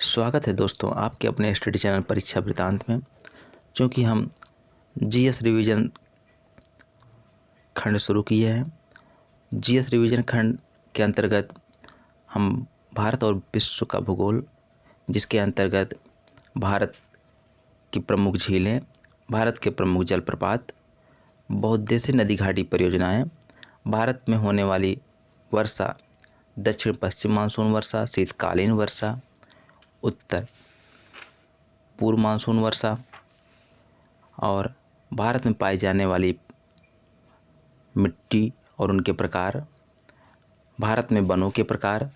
स्वागत है दोस्तों आपके अपने स्टडी चैनल परीक्षा वृतांत में। चूँकि हम जीएस रिवीजन खंड शुरू किए हैं, जीएस रिवीजन खंड के अंतर्गत हम भारत और विश्व का भूगोल, जिसके अंतर्गत भारत की प्रमुख झीलें, भारत के प्रमुख जलप्रपात, बहुउद्देशीय नदी घाटी परियोजनाएं, भारत में होने वाली वर्षा, दक्षिण पश्चिम मानसून वर्षा, शीतकालीन वर्षा, उत्तर पूर्व मानसून वर्षा और भारत में पाई जाने वाली मिट्टी और उनके प्रकार, भारत में वनों के प्रकार,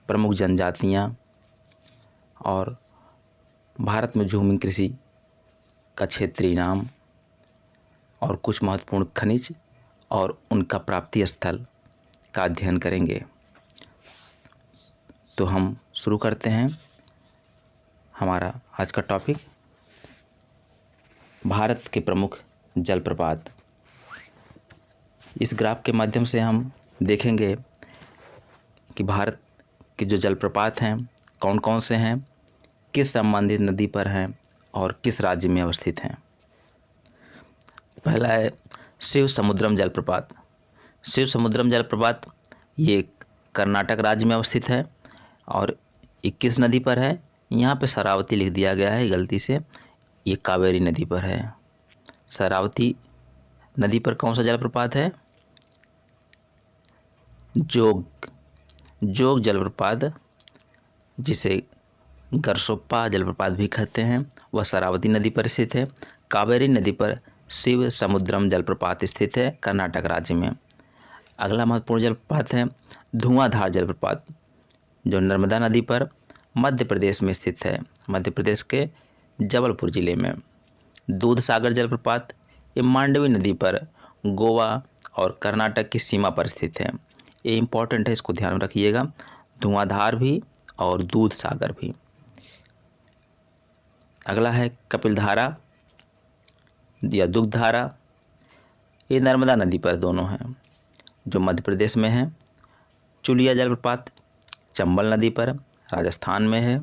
प्रमुख जनजातियां और भारत में झूमी कृषि का क्षेत्रीय नाम और कुछ महत्वपूर्ण खनिज और उनका प्राप्ति स्थल का अध्ययन करेंगे। तो हम शुरू करते हैं हमारा आज का टॉपिक, भारत के प्रमुख जलप्रपात। इस ग्राफ के माध्यम से हम देखेंगे कि भारत के जो जलप्रपात हैं कौन कौन से हैं, किस संबंधित नदी पर हैं और किस राज्य में अवस्थित हैं। पहला है शिव समुद्रम जलप्रपात। शिव समुद्रम जलप्रपात ये कर्नाटक राज्य में अवस्थित है और 21 नदी पर है। यहाँ पे शरावती लिख दिया गया है गलती से, ये कावेरी नदी पर है। शरावती नदी पर कौन सा जलप्रपात है? जोग जलप्रपात, जिसे गरसोप्पा जलप्रपात भी कहते हैं, वह शरावती नदी पर स्थित है। कावेरी नदी पर शिव समुद्रम जलप्रपात स्थित है कर्नाटक राज्य में। अगला महत्वपूर्ण जलप्रपात है धुआंधार जलप्रपात, जो नर्मदा नदी पर मध्य प्रदेश में स्थित है, मध्य प्रदेश के जबलपुर जिले में। दूधसागर जलप्रपात ये मांडवी नदी पर गोवा और कर्नाटक की सीमा पर स्थित है। ये इम्पॉर्टेंट है, इसको ध्यान में रखिएगा, धुआंधार भी और दूधसागर भी। अगला है कपिलधारा या दुग्धधारा, ये नर्मदा नदी पर दोनों हैं, जो मध्य प्रदेश में है। चुलिया जलप्रपात चंबल नदी पर राजस्थान में है।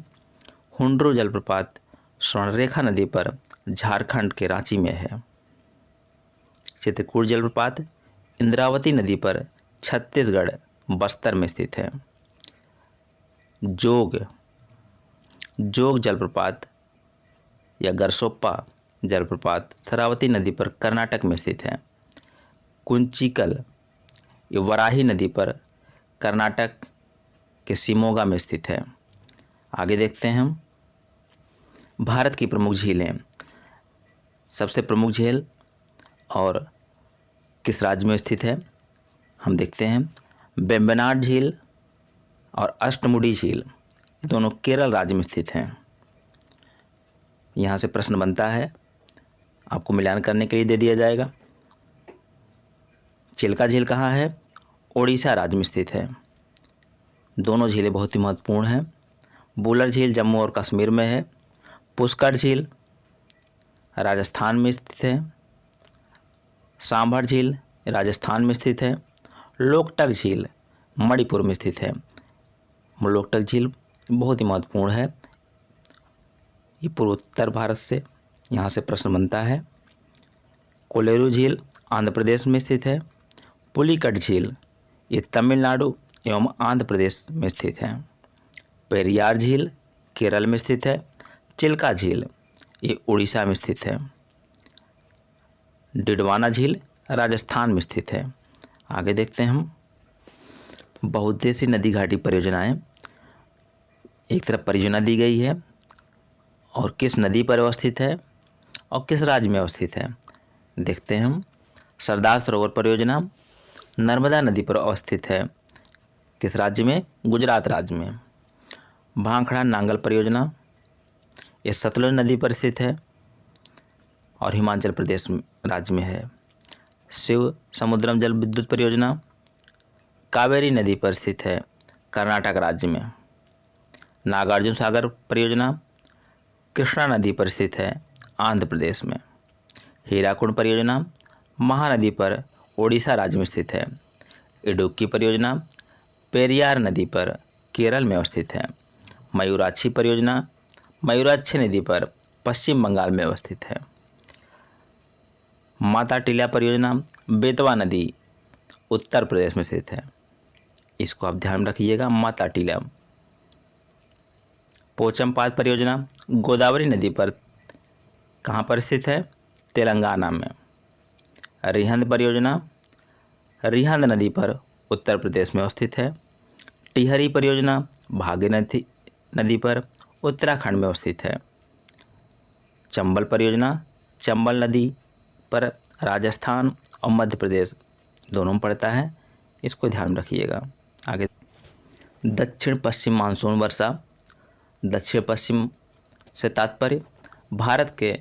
हुंड्रू जलप्रपात स्वर्णरेखा नदी पर झारखंड के रांची में है। चित्रकूट जलप्रपात इंद्रावती नदी पर छत्तीसगढ़ बस्तर में स्थित है। जोग जलप्रपात या गरसोप्पा जलप्रपात शरावती नदी पर कर्नाटक में स्थित है। कुंचिकल ये वराही नदी पर कर्नाटक के शिमोगा में स्थित है। आगे देखते हैं हम भारत की प्रमुख झीलें। सबसे प्रमुख झील और किस राज्य में स्थित है हम देखते हैं। वेम्बनाड झील और अष्टमुडी झील दोनों केरल राज्य में स्थित हैं। यहाँ से प्रश्न बनता है, आपको मिलान करने के लिए दे दिया जाएगा। चिल्का झील कहाँ है? ओडिशा राज्य में स्थित है। दोनों झीलें बहुत ही महत्वपूर्ण हैं। बुलर झील जम्मू और कश्मीर में है। पुष्कर झील राजस्थान में स्थित है। सांभर झील राजस्थान में स्थित है। लोकटक झील मणिपुर में स्थित है। लोकटक झील बहुत ही महत्वपूर्ण है, ये पूर्वोत्तर भारत से, यहाँ से प्रश्न बनता है। कोलेरू झील आंध्र प्रदेश में स्थित है। पुलिकट झील ये तमिलनाडु एवं आंध्र प्रदेश में स्थित है। पेरियार झील केरल में स्थित है। चिल्का झील ये उड़ीसा में स्थित है। डिडवाना झील राजस्थान में स्थित है। आगे देखते हैं हम बहुउद्देशीय नदी घाटी परियोजनाएं। एक तरफ परियोजना दी गई है और किस नदी पर अवस्थित है और किस राज्य में अवस्थित है देखते हैं हम। सरदार सरोवर परियोजना नर्मदा नदी पर अवस्थित है, किस राज्य में? गुजरात राज्य में। भांखड़ा नांगल परियोजना ये सतलुज नदी पर स्थित है और हिमाचल प्रदेश राज्य में है। शिव समुद्रम जल विद्युत परियोजना कावेरी नदी पर स्थित है, कर्नाटक राज्य में। नागार्जुन सागर परियोजना कृष्णा नदी पर स्थित है, आंध्र प्रदेश में। हीराकुंड परियोजना महानदी पर ओडिशा राज्य में स्थित है। इडुक्की परियोजना पेरियार नदी पर केरल में अवस्थित है। मयूराक्षी परियोजना मयूराक्षी नदी पर पश्चिम बंगाल में अवस्थित है। माता टीला परियोजना बेतवा नदी उत्तर प्रदेश में स्थित है। इसको आप ध्यान रखिएगा, माता टीला। पोचमपाद परियोजना गोदावरी नदी पर कहाँ पर स्थित है? तेलंगाना में। रिहंद परियोजना रिहंद नदी पर उत्तर प्रदेश में अवस्थित है। टिहरी परियोजना भागीरथी नदी पर उत्तराखंड में अवस्थित है। चंबल परियोजना चंबल नदी पर राजस्थान और मध्य प्रदेश दोनों में पड़ता है। इसको ध्यान रखिएगा। आगे दक्षिण पश्चिम मानसून वर्षा। दक्षिण पश्चिम से तात्पर्य भारत के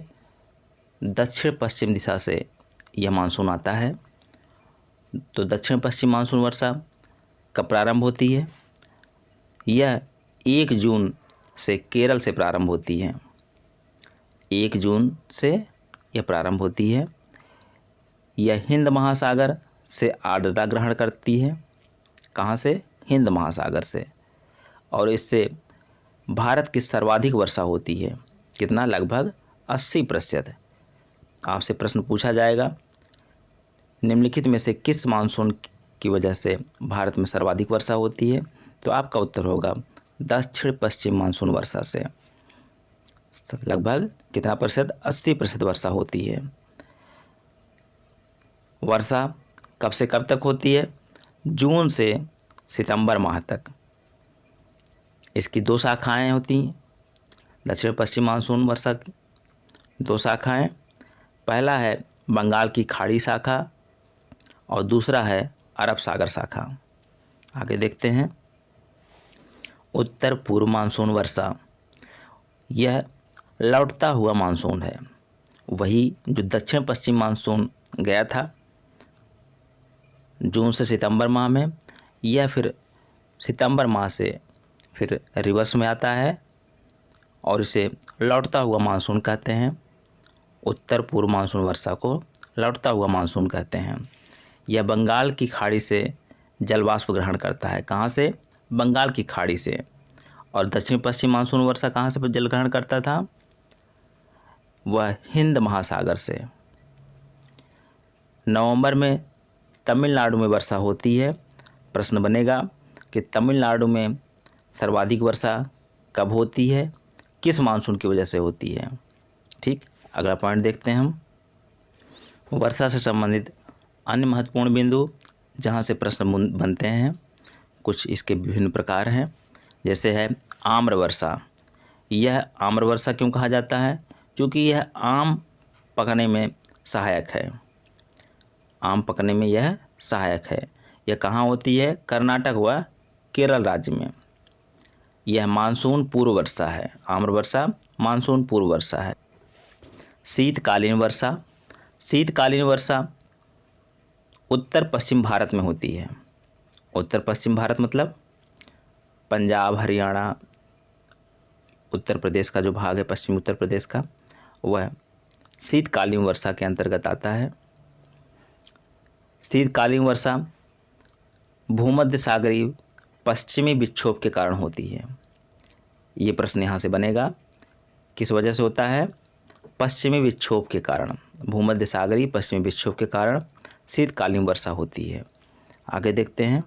दक्षिण पश्चिम दिशा से यह मानसून आता है। तो दक्षिण पश्चिम मानसून वर्षा कब प्रारंभ होती है? यह 1 जून से केरल से प्रारंभ होती है। 1 जून से यह प्रारंभ होती है। यह हिंद महासागर से आर्द्रता ग्रहण करती है। कहाँ से? हिंद महासागर से। और इससे भारत की सर्वाधिक वर्षा होती है। कितना? लगभग 80%। आपसे प्रश्न पूछा जाएगा, निम्नलिखित में से किस मानसून की वजह से भारत में सर्वाधिक वर्षा होती है? तो आपका उत्तर होगा दक्षिण पश्चिम मानसून वर्षा से। लगभग कितना प्रतिशत? 80% वर्षा होती है। वर्षा कब से कब तक होती है? जून से सितंबर माह तक। इसकी 2 शाखाएं होती हैं। दक्षिण पश्चिम मानसून वर्षा की 2 शाखाएं। पहला है बंगाल की खाड़ी शाखा और दूसरा है अरब सागर शाखा। आगे देखते हैं। उत्तर पूर्व मानसून वर्षा, यह लौटता हुआ मानसून है। वही जो दक्षिण पश्चिम मानसून गया था जून से सितंबर माह में, यह फिर सितंबर माह से फिर रिवर्स में आता है और इसे लौटता हुआ मानसून कहते हैं। उत्तर पूर्व मानसून वर्षा को लौटता हुआ मानसून कहते हैं। यह बंगाल की खाड़ी से जलवाष्प ग्रहण करता है। कहाँ से? बंगाल की खाड़ी से। और दक्षिण पश्चिम मानसून वर्षा कहाँ से जल ग्रहण करता था? वह हिंद महासागर से। नवंबर में तमिलनाडु में वर्षा होती है। प्रश्न बनेगा कि तमिलनाडु में सर्वाधिक वर्षा कब होती है, किस मानसून की वजह से होती है? ठीक, अगला पॉइंट देखते हैं हम। वर्षा से संबंधित अन्य महत्वपूर्ण बिंदु जहां से प्रश्न बनते हैं, कुछ इसके विभिन्न प्रकार हैं। जैसे है आम्र वर्षा। यह आम्र वर्षा क्यों कहा जाता है? क्योंकि यह आम पकने में सहायक है। आम पकने में यह सहायक है। यह कहाँ होती है? कर्नाटक व केरल राज्य में। यह मानसून पूर्व वर्षा है। आम्र वर्षा मानसून पूर्व वर्षा है। शीतकालीन वर्षा। शीतकालीन वर्षा उत्तर पश्चिम भारत में होती है। उत्तर पश्चिम भारत मतलब पंजाब, हरियाणा, उत्तर प्रदेश का जो भाग है पश्चिमी उत्तर प्रदेश का, वह शीतकालीन वर्षा के अंतर्गत आता है। शीतकालीन वर्षा भूमध्य सागरीय पश्चिमी विक्षोभ के कारण होती है। ये प्रश्न यहाँ से बनेगा, किस वजह से होता है? पश्चिमी विक्षोभ के कारण, भूमध्य सागरीय पश्चिमी विक्षोभ के कारण शीतकालीन वर्षा होती है। आगे देखते हैं।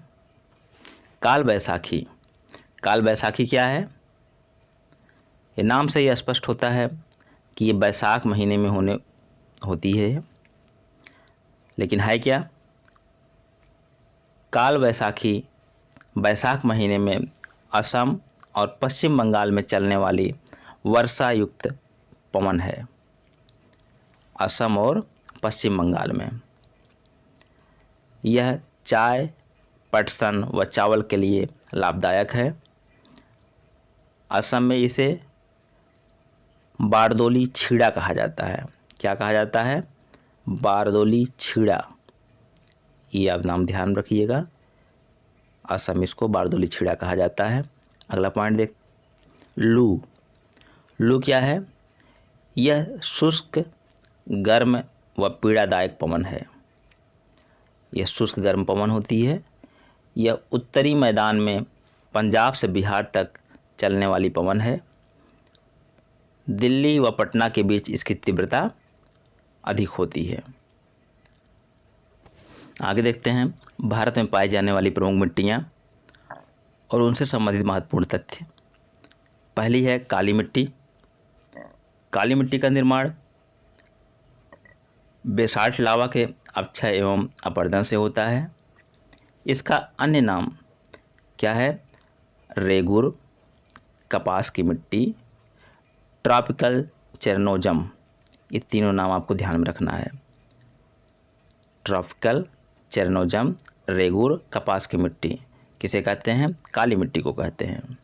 काल बैसाखी। काल बैसाखी क्या है? ये नाम से ही स्पष्ट होता है कि ये बैसाख महीने में होती है। लेकिन है क्या? काल बैसाखी बैसाख महीने में असम और पश्चिम बंगाल में चलने वाली वर्षा युक्त पवन है। असम और पश्चिम बंगाल में यह चाय, पटसन व चावल के लिए लाभदायक है। असम में इसे बारदोली छीड़ा कहा जाता है। क्या कहा जाता है? बारदोली छीड़ा। ये आप नाम ध्यान रखिएगा। असम इसको बारदोली छीड़ा कहा जाता है। अगला पॉइंट देख। लू। लू क्या है? यह शुष्क, गर्म व पीड़ादायक पवन है। यह शुष्क गर्म पवन होती है। यह उत्तरी मैदान में पंजाब से बिहार तक चलने वाली पवन है। दिल्ली व पटना के बीच इसकी तीव्रता अधिक होती है। आगे देखते हैं भारत में पाई जाने वाली प्रमुख मिट्टियाँ और उनसे संबंधित महत्वपूर्ण तथ्य। पहली है काली मिट्टी। काली मिट्टी का निर्माण बेसाल्ट लावा के अपक्षय एवं अपरदन से होता है। इसका अन्य नाम क्या है? रेगुर, कपास की मिट्टी, ट्रॉपिकल चेरनोजम। ये तीनों नाम आपको ध्यान में रखना है। ट्रॉपिकल चेरनोजम, रेगुर, कपास की मिट्टी किसे कहते हैं? काली मिट्टी को कहते हैं।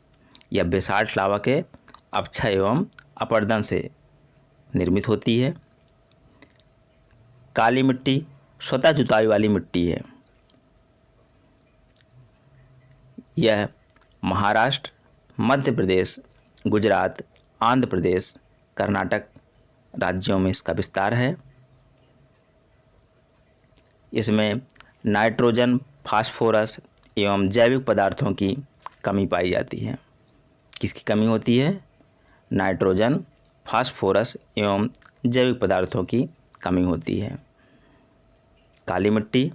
यह बेसाल्ट लावा के अपक्षय एवं अपरदन से निर्मित होती है। काली मिट्टी स्वतः जुताई वाली मिट्टी है। यह महाराष्ट्र, मध्य प्रदेश, गुजरात, आंध्र प्रदेश, कर्नाटक राज्यों में इसका विस्तार है। इसमें नाइट्रोजन, फास्फोरस एवं जैविक पदार्थों की कमी पाई जाती है। किसकी कमी होती है? नाइट्रोजन, फास्फोरस एवं जैविक पदार्थों की कमी होती है। काली मिट्टी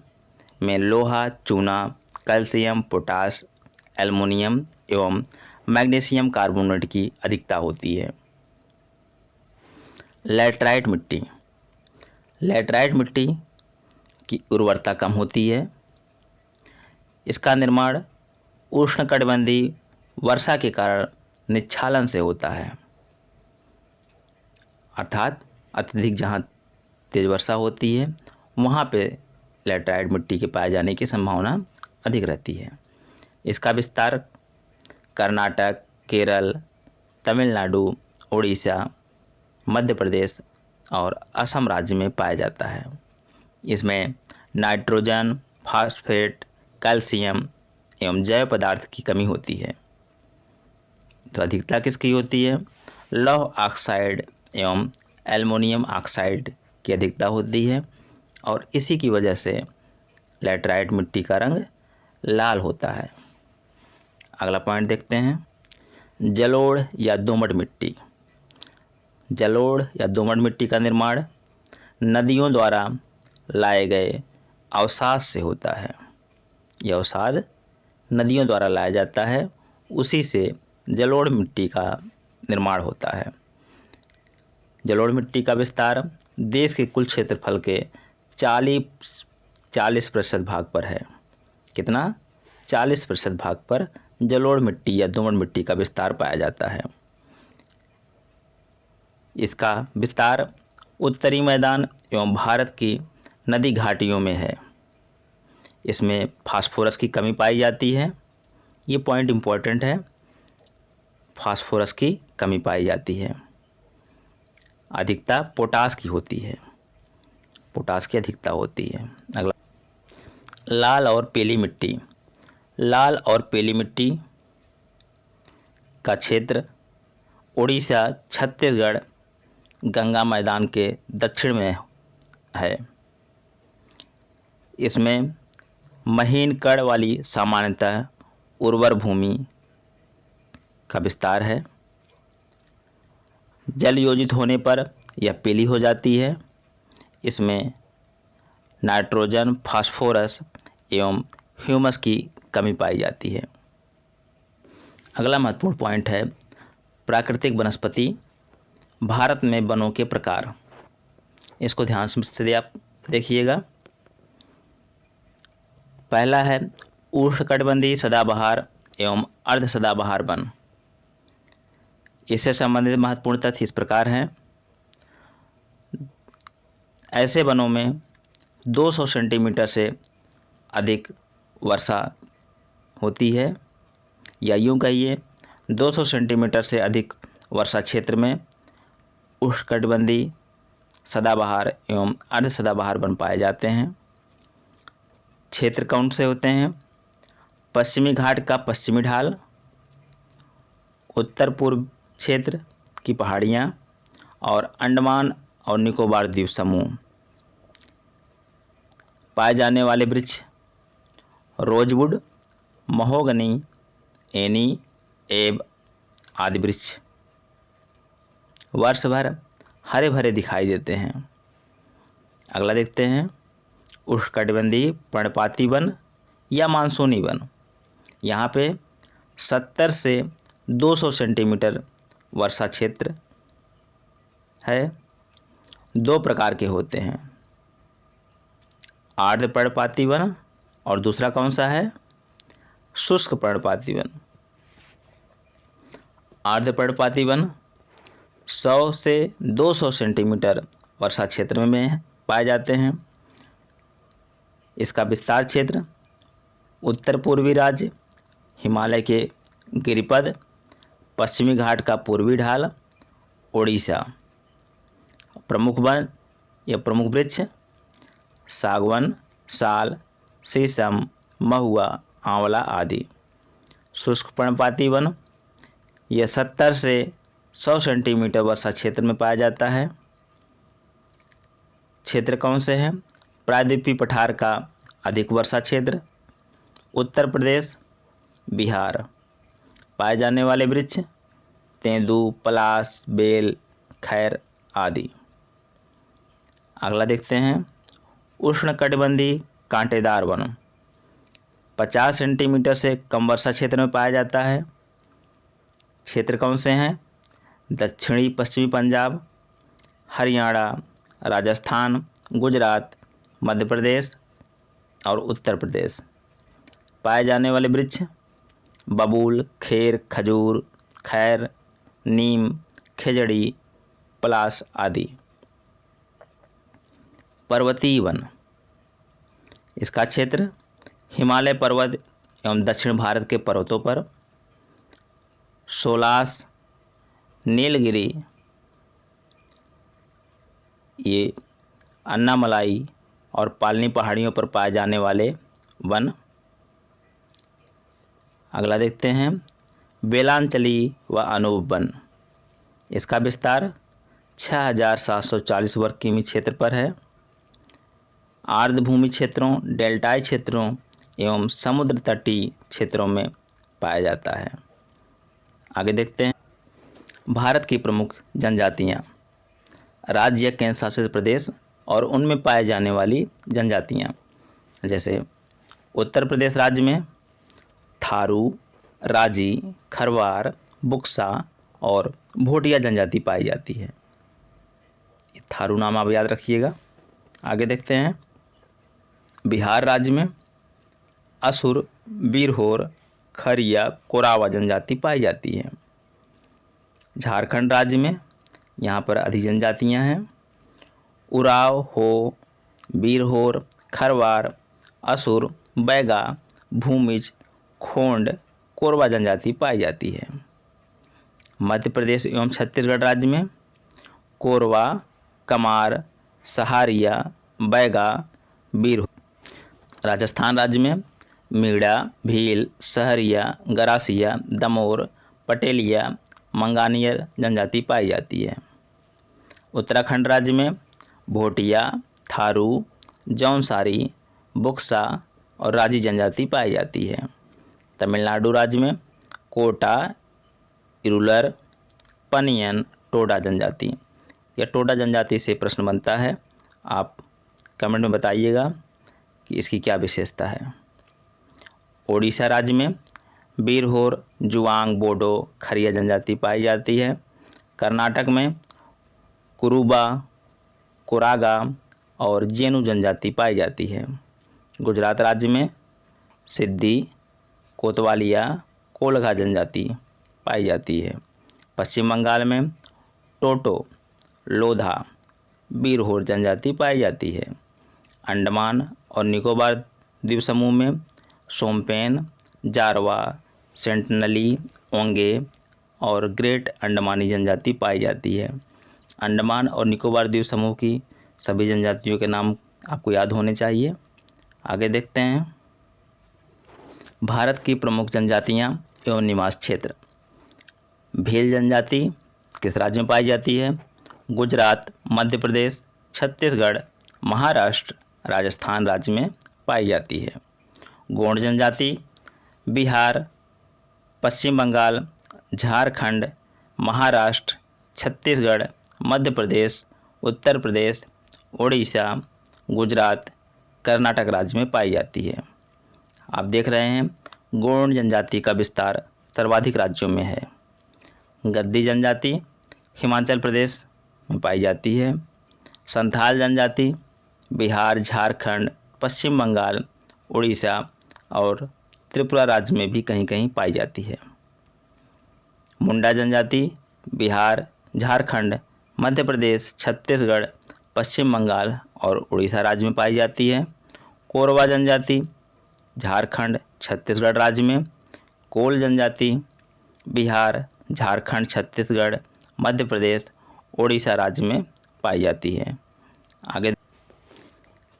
में लोहा, चूना, कैल्शियम, पोटास, एल्युमिनियम एवं मैग्नीशियम कार्बोनेट की अधिकता होती है। लैटराइट मिट्टी। लैटराइट मिट्टी की उर्वरता कम होती है। इसका निर्माण उष्णकटिबंधीय वर्षा के कारण निच्छालन से होता है, अर्थात अत्यधिक जहाँ तेज वर्षा होती है वहाँ पे लैटराइट मिट्टी के पाए जाने की संभावना अधिक रहती है। इसका विस्तार कर्नाटक, केरल, तमिलनाडु, उड़ीसा, मध्य प्रदेश और असम राज्य में पाया जाता है। इसमें नाइट्रोजन, फास्फेट, कैल्शियम एवं जैव पदार्थ की कमी होती है। तो अधिकता किसकी होती है? लौह ऑक्साइड एवं एल्युमिनियम ऑक्साइड की अधिकता होती है और इसी की वजह से लैटराइट मिट्टी का रंग लाल होता है। अगला पॉइंट देखते हैं, जलोढ़ या दोमट मिट्टी। जलोढ़ या दोमट मिट्टी का निर्माण नदियों द्वारा लाए गए अवसाद से होता है। यह अवसाद नदियों द्वारा लाया जाता है, उसी से जलोढ़ मिट्टी का निर्माण होता है। जलोढ़ मिट्टी का विस्तार देश के कुल क्षेत्रफल के 40% भाग पर है। कितना? 40% भाग पर जलोढ़ मिट्टी या दोमट मिट्टी का विस्तार पाया जाता है। इसका विस्तार उत्तरी मैदान एवं भारत की नदी घाटियों में है। इसमें फास्फोरस की कमी पाई जाती है। ये पॉइंट इम्पोर्टेंट है, फास्फोरस की कमी पाई जाती है। अधिकता पोटास की होती है, पोटास की अधिकता होती है। अगला, लाल और पीली मिट्टी। लाल और पीली मिट्टी का क्षेत्र उड़ीसा, छत्तीसगढ़, गंगा मैदान के दक्षिण में है। इसमें महीन कण वाली सामान्यतः उर्वर भूमि का विस्तार है। जल योजित होने पर यह पीली हो जाती है। इसमें नाइट्रोजन, फास्फोरस एवं ह्यूमस की कमी पाई जाती है। अगला महत्वपूर्ण पॉइंट है प्राकृतिक वनस्पति। भारत में वनों के प्रकार, इसको ध्यान से आप देखिएगा। पहला है उष्णकटिबंधीय सदाबहार एवं अर्ध सदाबहार वन। इससे संबंधित महत्वपूर्ण तथ्य इस प्रकार हैं। ऐसे वनों में 200 सेंटीमीटर से अधिक वर्षा होती है, या यूँ कहिए 200 सेंटीमीटर से अधिक वर्षा क्षेत्र में उष्णकटिबंधीय सदाबहार एवं अर्ध सदाबहार वन पाए जाते हैं। क्षेत्र कौन से होते हैं? पश्चिमी घाट का पश्चिमी ढाल, उत्तर पूर्व क्षेत्र की पहाड़ियाँ और अंडमान और निकोबार द्वीप समूह। पाए जाने वाले वृक्ष रोजवुड, महोगनी, एनी, एब आदि वृक्ष वर्ष भर हरे भरे दिखाई देते हैं। अगला देखते हैं उष्णकटिबंधीय पर्णपाती वन या मानसूनी वन। यहाँ पे 70 से 200 सेंटीमीटर वर्षा क्षेत्र है। दो प्रकार के होते हैं, आर्द्र पर्णपाती वन और दूसरा कौन सा है, शुष्क पर्णपाती वन। आर्द्र पर्णपाती वन 100 से 200 सेंटीमीटर वर्षा क्षेत्र में पाए जाते हैं। इसका विस्तार क्षेत्र उत्तर पूर्वी राज्य, हिमालय के गिरिपद, पश्चिमी घाट का पूर्वी ढाल, ओडिशा। प्रमुख वन या प्रमुख वृक्ष सागवन, साल, शीशम, महुआ, आंवला आदि। शुष्क पर्णपाती वन यह 70 से 100 सेंटीमीटर वर्षा क्षेत्र में पाया जाता है। क्षेत्र कौन से हैं, प्रायद्वीपीय पठार का अधिक वर्षा क्षेत्र, उत्तर प्रदेश, बिहार। पाए जाने वाले वृक्ष तेंदू, पलाश, बेल, खैर आदि। अगला देखते हैं उष्णकटिबंधीय कांटेदार वन। 50 सेंटीमीटर से कम वर्षा क्षेत्र में पाया जाता है। क्षेत्र कौन से हैं, दक्षिणी पश्चिमी पंजाब, हरियाणा, राजस्थान, गुजरात, मध्य प्रदेश और उत्तर प्रदेश। पाए जाने वाले वृक्ष बबूल, खेर, खजूर, खैर, नीम, खेजड़ी, पलाश आदि। पर्वतीय वन। इसका क्षेत्र हिमालय पर्वत एवं दक्षिण भारत के पर्वतों पर, सोलास, नीलगिरी, ये अन्नामलाई और पालनी पहाड़ियों पर पाए जाने वाले वन। अगला देखते हैं बेलांचली व अनूप वन। इसका विस्तार 6740 वर्ग किमी क्षेत्र पर है। आर्द्र भूमि क्षेत्रों, डेल्टाई क्षेत्रों एवं समुद्र तटीय क्षेत्रों में पाया जाता है। आगे देखते हैं भारत की प्रमुख जनजातियाँ, राज्य, केंद्र शासित प्रदेश और उनमें पाए जाने वाली जनजातियाँ। जैसे उत्तर प्रदेश राज्य में थारू, राजी, खरवार, बुक्सा और भोटिया जनजाति पाई जाती है। थारू नाम आप याद रखिएगा। आगे देखते हैं बिहार राज्य में असुर, बीरहोर, खरिया, कोरावा जनजाति पाई जाती है। झारखंड राज्य में यहाँ पर अधिक जनजातियाँ हैं। उराव, हो, बीरहोर, खरवार, असुर, बैगा, भूमिज, खोंड, कोरवा जनजाति पाई जाती है। मध्य प्रदेश एवं छत्तीसगढ़ राज्य में कोरवा, कमार, सहारिया, बैगा, बीरहोर। राजस्थान राज्य में मीणा, भील, सहरिया, गरासिया, दमोर, पटेलिया, मंगानियर जनजाति पाई जाती है। उत्तराखंड राज्य में भोटिया, थारू, जौनसारी, बुक्सा और राजी जनजाति पाई जाती है। तमिलनाडु राज्य में कोटा, इरुलर, पनियन, टोडा जनजाति। यह टोडा जनजाति से प्रश्न बनता है, आप कमेंट में बताइएगा कि इसकी क्या विशेषता है। ओडिशा राज्य में बीरहोर, जुआंग, बोडो, खरिया जनजाति पाई जाती है। कर्नाटक में कुरुबा, कोरागा और जेनु जनजाति पाई जाती है। गुजरात राज्य में सिद्धी, कोतवालिया, कोलघा जनजाति पाई जाती है। पश्चिम बंगाल में टोटो, लोधा, बीरहोर जनजाति पाई जाती है। अंडमान और निकोबार द्वीप समूह में सोमपेन, जारवा, सेंटनली, ओंगे और ग्रेट अंडमानी जनजाति पाई जाती है। अंडमान और निकोबार द्वीप समूह की सभी जनजातियों के नाम आपको याद होने चाहिए। आगे देखते हैं भारत की प्रमुख जनजातियां एवं निवास क्षेत्र। भील जनजाति किस राज्य में पाई जाती है? गुजरात, मध्य प्रदेश, छत्तीसगढ़, महाराष्ट्र, राजस्थान राज्य में पाई जाती है। गोंड जनजाति बिहार, पश्चिम बंगाल, झारखंड, महाराष्ट्र, छत्तीसगढ़, मध्य प्रदेश, उत्तर प्रदेश, उड़ीसा, गुजरात, कर्नाटक राज्य में पाई जाती है। आप देख रहे हैं गोंड जनजाति का विस्तार सर्वाधिक राज्यों में है। गद्दी जनजाति हिमाचल प्रदेश में पाई जाती है। संथाल जनजाति बिहार, झारखंड, पश्चिम बंगाल, उड़ीसा और त्रिपुरा राज्य में भी कहीं कहीं पाई जाती है। मुंडा जनजाति बिहार, झारखंड, मध्य प्रदेश, छत्तीसगढ़, पश्चिम बंगाल और उड़ीसा राज्य में पाई जाती है। कोरवा जनजाति झारखंड, छत्तीसगढ़ राज्य में। कोल जनजाति बिहार, झारखंड, छत्तीसगढ़, मध्य प्रदेश, उड़ीसा राज्य में पाई जाती है। आगे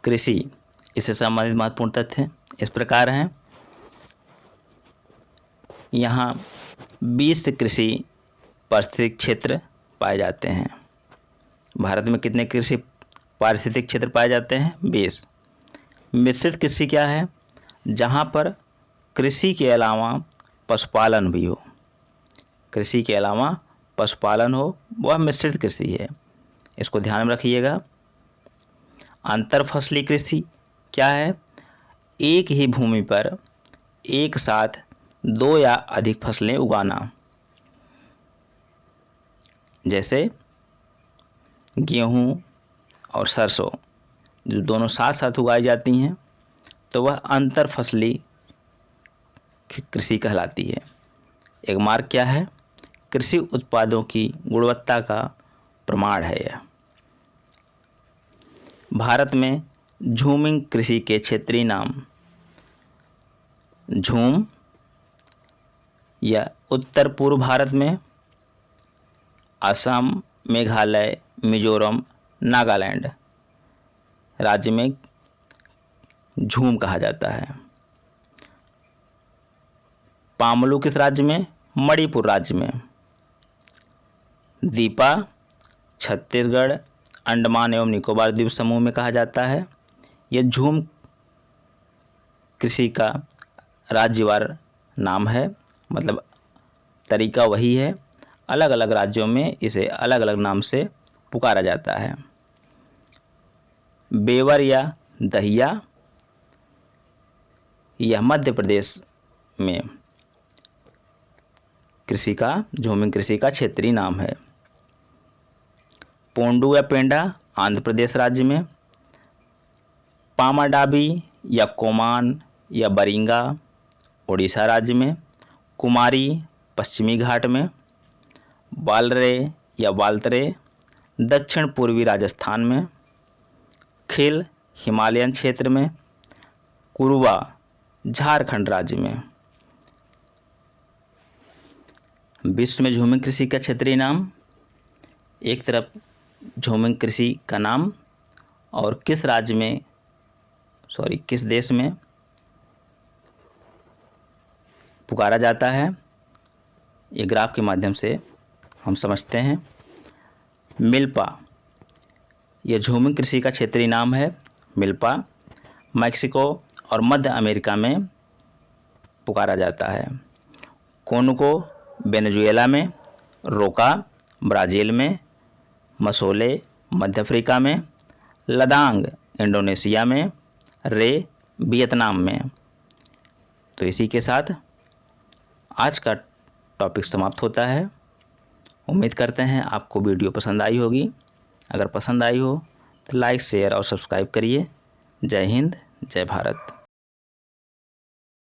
कृषि, इससे संबंधित महत्वपूर्ण तथ्य इस प्रकार हैं। यहाँ 20 कृषि पारिस्थितिक क्षेत्र पाए जाते हैं। भारत में कितने कृषि पारिस्थितिक क्षेत्र पाए जाते हैं? 20। मिश्रित कृषि क्या है? जहाँ पर कृषि के अलावा पशुपालन भी हो। कृषि के अलावा पशुपालन हो, वह मिश्रित कृषि है। इसको ध्यान में रखिएगा। अंतरफसली कृषि क्या है? एक ही भूमि पर एक साथ 2 या अधिक फसलें उगाना, जैसे गेहूँ और सरसों जो दोनों साथ साथ उगाई जाती हैं, तो वह अंतरफसली कृषि कहलाती है। एक मार्ग क्या है? कृषि उत्पादों की गुणवत्ता का प्रमाण है यह। भारत में झूमिंग कृषि के क्षेत्रीय नाम झूम या उत्तर पूर्व भारत में असम, मेघालय, मिजोरम, नागालैंड राज्य में झूम कहा जाता है। पामलू किस राज्य में? मणिपुर राज्य में। दीपा छत्तीसगढ़, अंडमान एवं निकोबार द्वीप समूह में कहा जाता है। यह झूम कृषि का राज्यवार नाम है, मतलब तरीका वही है, अलग अलग राज्यों में इसे अलग अलग नाम से पुकारा जाता है। बेवर या दहिया यह मध्य प्रदेश में कृषि का झूमिंग कृषि का क्षेत्रीय नाम है। पोंडू या पेंडा आंध्र प्रदेश राज्य में। पामाडाबी या कोमान या बरिंगा उड़ीसा राज्य में। कुमारी पश्चिमी घाट में। वालरे या वाल्तरे दक्षिण पूर्वी राजस्थान में। खिल हिमालयन क्षेत्र में। कुरुवा झारखंड राज्य में। विश्व में झूमिंग कृषि का क्षेत्रीय नाम, एक तरफ झूमिंग कृषि का नाम और किस राज्य में, किस देश में पुकारा जाता है, ये ग्राफ के माध्यम से हम समझते हैं। मिल्पा, यह झूमिंग कृषि का क्षेत्रीय नाम है। मिल्पा मैक्सिको और मध्य अमेरिका में पुकारा जाता है। कोनुको वेनेजुएला में। रोका ब्राज़ील में। मसोले मध्य अफ्रीका में। लदांग इंडोनेशिया में। रे वियतनाम में। तो इसी के साथ आज का टॉपिक समाप्त होता है। उम्मीद करते हैं आपको वीडियो पसंद आई होगी। अगर पसंद आई हो तो लाइक, शेयर और सब्सक्राइब करिए। जय हिंद, जय भारत।